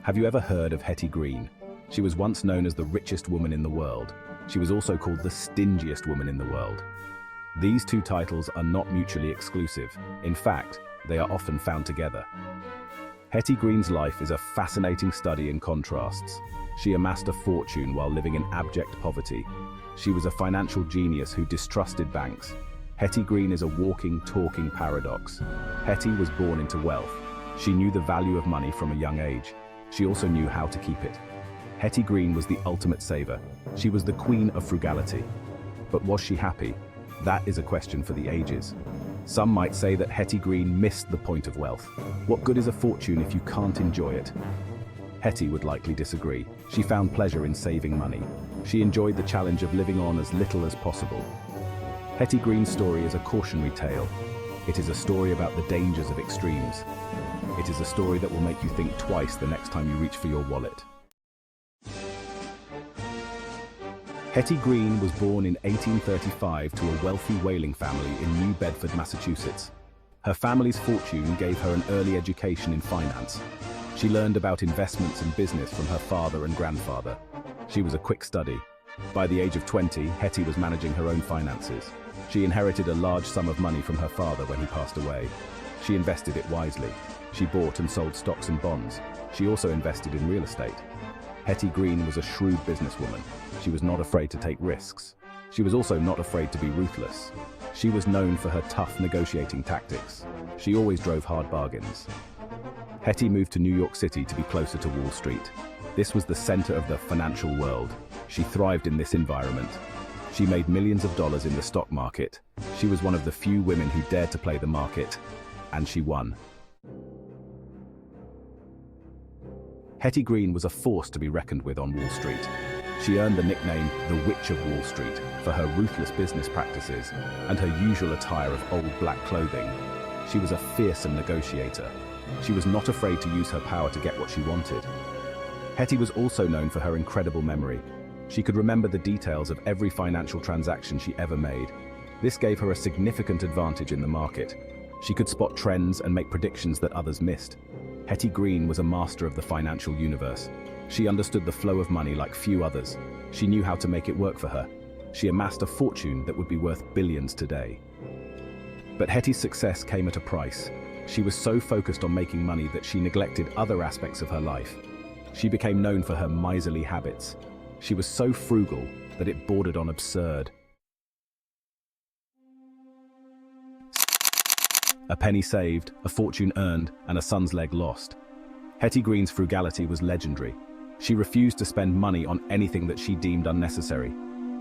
Have you ever heard of Hetty Green? She was once known as the richest woman in the world. She was also called the stingiest woman in the world. These two titles are not mutually exclusive. In fact, they are often found together. Hetty Green's life is a fascinating study in contrasts. She amassed a fortune while living in abject poverty. She was a financial genius who distrusted banks. Hetty Green is a walking, talking paradox. Hetty was born into wealth. She knew the value of money from a young age. She also knew how to keep it. Hetty Green was the ultimate saver. She was the queen of frugality. But was she happy? That is a question for the ages. Some might say that Hetty Green missed the point of wealth. What good is a fortune if you can't enjoy it? Hetty would likely disagree. She found pleasure in saving money. She enjoyed the challenge of living on as little as possible. Hetty Green's story is a cautionary tale. It is a story about the dangers of extremes. It is a story that will make you think twice the next time you reach for your wallet. Hetty Green was born in 1835 to a wealthy whaling family in New Bedford, Massachusetts. Her family's fortune gave her an early education in finance. She learned about investments and business from her father and grandfather. She was a quick study. By the age of 20, Hetty was managing her own finances. She inherited a large sum of money from her father when he passed away. She invested it wisely. She bought and sold stocks and bonds. She also invested in real estate. Hetty Green was a shrewd businesswoman. She was not afraid to take risks. She was also not afraid to be ruthless. She was known for her tough negotiating tactics. She always drove hard bargains. Hetty moved to New York City to be closer to Wall Street. This was the center of the financial world. She thrived in this environment. She made millions of dollars in the stock market. She was one of the few women who dared to play the market, and she won. Hetty Green was a force to be reckoned with on Wall Street. She earned the nickname the Witch of Wall Street for her ruthless business practices and her usual attire of old black clothing. She was a fearsome negotiator. She was not afraid to use her power to get what she wanted. Hetty was also known for her incredible memory. She could remember the details of every financial transaction she ever made. This gave her a significant advantage in the market. She could spot trends and make predictions that others missed. Hetty Green was a master of the financial universe. She understood the flow of money like few others. She knew how to make it work for her. She amassed a fortune that would be worth billions today. But Hetty's success came at a price. She was so focused on making money that she neglected other aspects of her life. She became known for her miserly habits. She was so frugal that it bordered on absurd. A penny saved, a fortune earned, and a son's leg lost. Hetty Green's frugality was legendary. She refused to spend money on anything that she deemed unnecessary.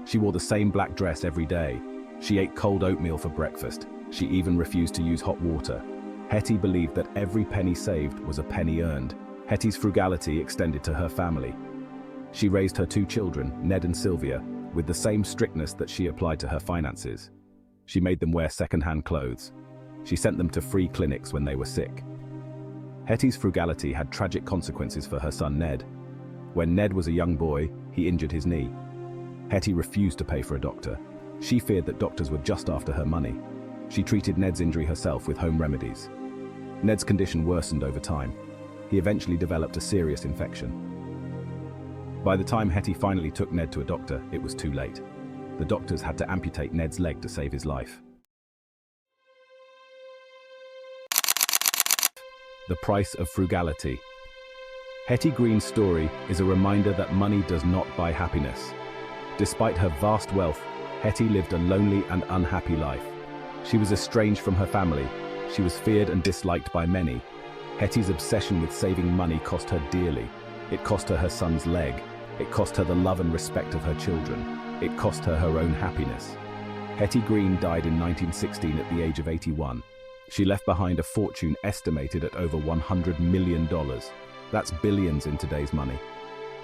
She wore the same black dress every day. She ate cold oatmeal for breakfast. She even refused to use hot water. Hetty believed that every penny saved was a penny earned. Hetty's frugality extended to her family. She raised her two children, Ned and Sylvia, with the same strictness that she applied to her finances. She made them wear second-hand clothes. She sent them to free clinics when they were sick. Hetty's frugality had tragic consequences for her son Ned. When Ned was a young boy, he injured his knee. Hetty refused to pay for a doctor. She feared that doctors were just after her money. She treated Ned's injury herself with home remedies. Ned's condition worsened over time. He eventually developed a serious infection. By the time Hetty finally took Ned to a doctor, it was too late. The doctors had to amputate Ned's leg to save his life. The price of frugality. Hetty Green's story is a reminder that money does not buy happiness. Despite her vast wealth, Hetty lived a lonely and unhappy life. She was estranged from her family. She was feared and disliked by many. Hetty's obsession with saving money cost her dearly. It cost her her son's leg. It cost her the love and respect of her children. It cost her her own happiness. Hetty Green died in 1916 at the age of 81. She left behind a fortune estimated at over $100 million. That's billions in today's money.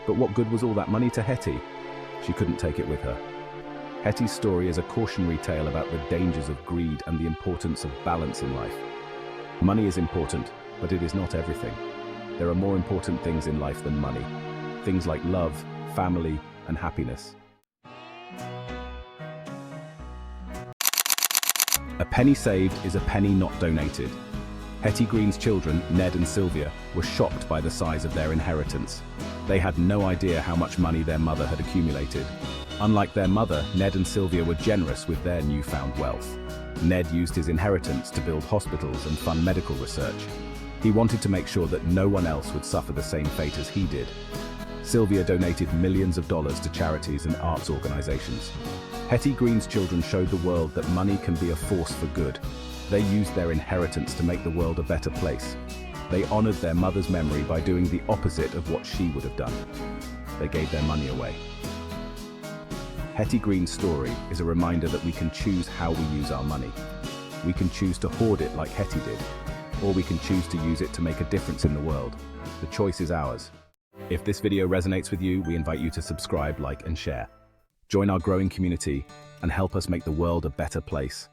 But what good was all that money to Hetty? She couldn't take it with her. Hetty's story is a cautionary tale about the dangers of greed and the importance of balance in life. Money is important, but it is not everything. There are more important things in life than money. Things like love, family, and happiness. A penny saved is a penny not donated. Hetty Green's children, Ned and Sylvia, were shocked by the size of their inheritance. They had no idea how much money their mother had accumulated. Unlike their mother, Ned and Sylvia were generous with their newfound wealth. Ned used his inheritance to build hospitals and fund medical research. He wanted to make sure that no one else would suffer the same fate as he did. Sylvia donated millions of dollars to charities and arts organizations. Hetty Green's children showed the world that money can be a force for good. They used their inheritance to make the world a better place. They honored their mother's memory by doing the opposite of what she would have done. They gave their money away. Hetty Green's story is a reminder that we can choose how we use our money. We can choose to hoard it like Hetty did, or we can choose to use it to make a difference in the world. The choice is ours. If this video resonates with you, we invite you to subscribe, like, and share. Join our growing community and help us make the world a better place.